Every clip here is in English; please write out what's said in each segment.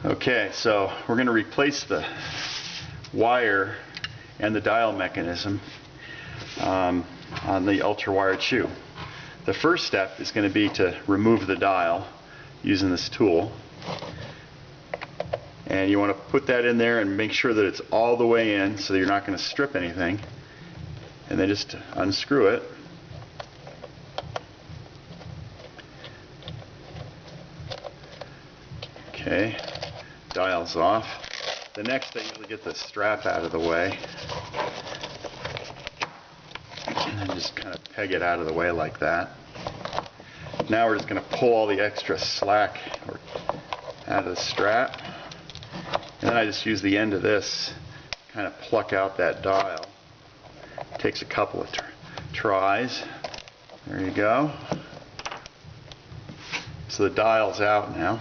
Okay, so we're going to replace the wire and the dial mechanism on the ultra-wired shoe. The first step is going to be to remove the dial using this tool. And you want to put that in there and make sure that it's all the way in so that you're not going to strip anything. And then just unscrew it. Okay, dial's off. The next thing is to get the strap out of the way. And then just kind of peg it out of the way like that. Now we're just going to pull all the extra slack out of the strap. And then I just use the end of this to kind of pluck out that dial. It takes a couple of tries. There you go. So the dial's out now.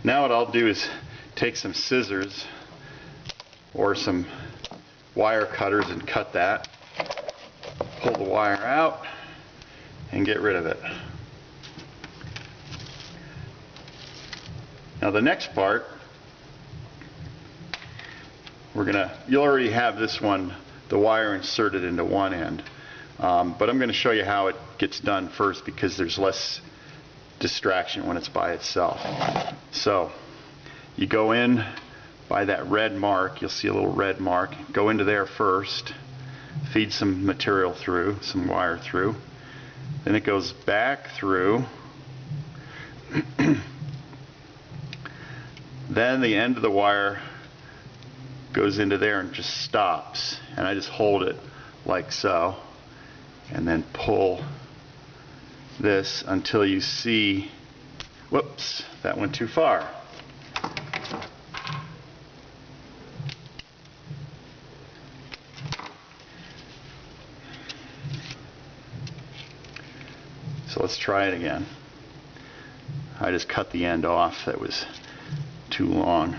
Now what I'll do is take some scissors or some wire cutters and cut that. Pull the wire out and get rid of it. Now the next part, you'll already have this one, the wire inserted into one end. But I'm going to show you how it gets done first because there's less distraction when it's by itself. So you go in by that red mark, you'll see a little red mark. Go into there first, feed some material through, some wire through. Then it goes back through. Then the end of the wire goes into there and just stops. And I just hold it like so. And then pull this until you see, whoops, that went too far. So let's try it again. I just cut the end off. That was too long.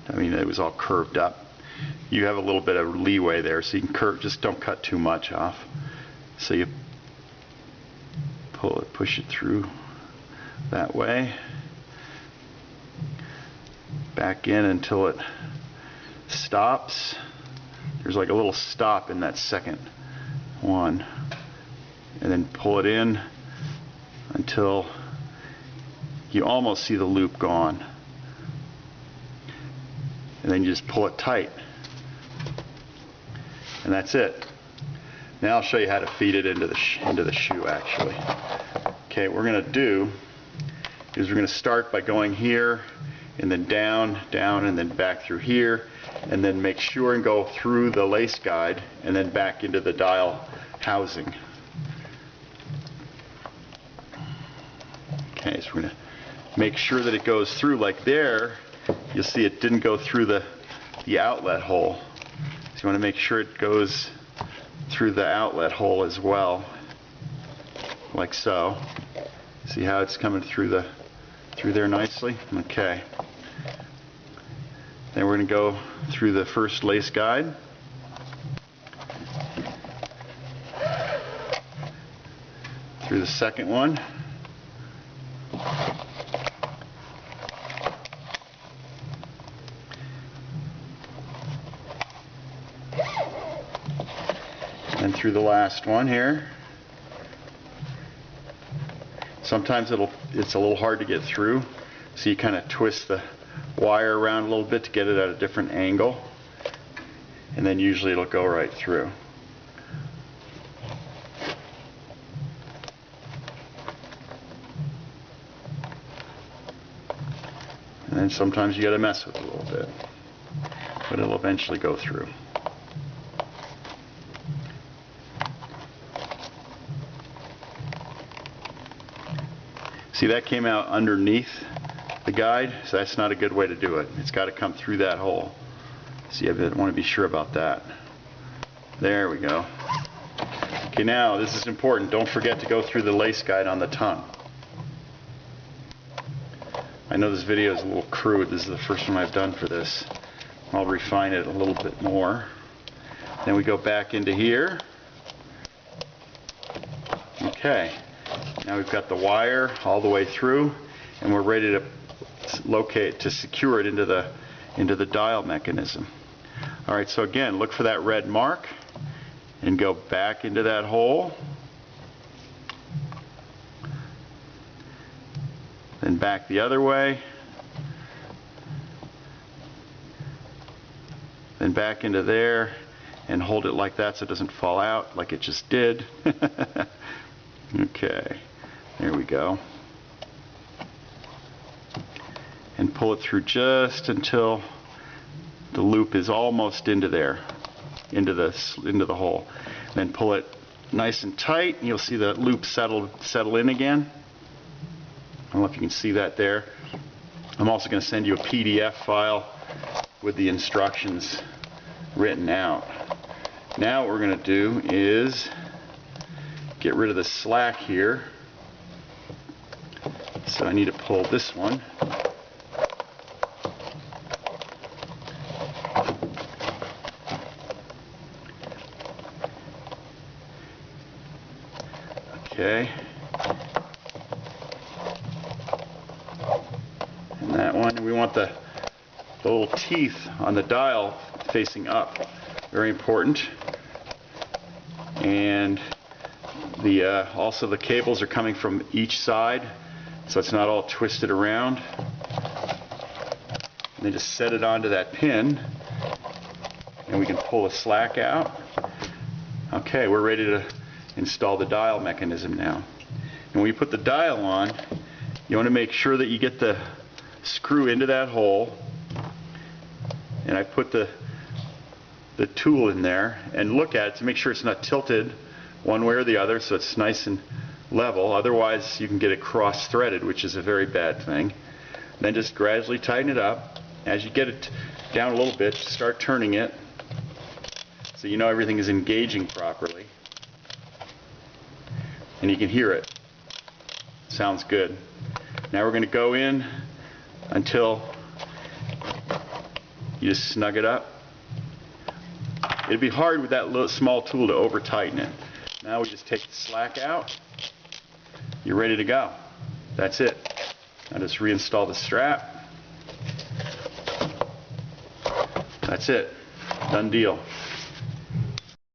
I mean, it was all curved up. You have a little bit of leeway there, so you can curve, just don't cut too much off. So you pull it, push it through that way, back in until it stops. There's like a little stop in that second one, and then pull it in until you almost see the loop gone, and then you just pull it tight, and that's it. Now I'll show you how to feed it into the shoe actually. Okay, what we're going to do is we're going to start by going here and then down, down, and then back through here, and then make sure and go through the lace guide and then back into the dial housing. Okay, so we're going to make sure that it goes through. Like there, you'll see it didn't go through the outlet hole. So you want to make sure it goes through the outlet hole as well, like so. See how it's coming through there nicely? Okay. Then we're going to go through the first lace guide. Through the second one. And through the last one here. Sometimes it's a little hard to get through, so you kind of twist the wire around a little bit to get it at a different angle, and then usually it'll go right through. And then sometimes you got to mess with it a little bit, but it'll eventually go through. See, that came out underneath the guide, so that's not a good way to do it. It's got to come through that hole. So you want to be sure about that. There we go. Okay, now this is important. Don't forget to go through the lace guide on the tongue. I know this video is a little crude. This is the first one I've done for this. I'll refine it a little bit more. Then we go back into here. Okay. Now we've got the wire all the way through, and we're ready to to secure it into the dial mechanism. All right, so again, look for that red mark and go back into that hole. Then back the other way. Then back into there and hold it like that so it doesn't fall out like it just did. Okay, there we go. And pull it through just until the loop is almost into there, into the hole. Then pull it nice and tight, and you'll see the loop settle in again. I don't know if you can see that there. I'm also going to send you a PDF file with the instructions written out. Now what we're going to do is get rid of the slack here. So I need to pull this one. Okay. And that one, we want the little teeth on the dial facing up. Very important. And also the cables are coming from each side, so it's not all twisted around. And then just set it onto that pin, and we can pull the slack out. Okay, we're ready to install the dial mechanism now. And when you put the dial on, you want to make sure that you get the screw into that hole. And I put the tool in there and look at it to make sure it's not tilted one way or the other, so it's nice and level. Otherwise you can get it cross-threaded, which is a very bad thing. Then just gradually tighten it up. As you get it down a little bit, start turning it so you know everything is engaging properly. And you can hear it. Sounds good. Now we're going to go in until you just snug it up. It'd be hard with that little small tool to over tighten it. Now we just take the slack out. You're ready to go. That's it. Now just reinstall the strap. That's it. Done deal.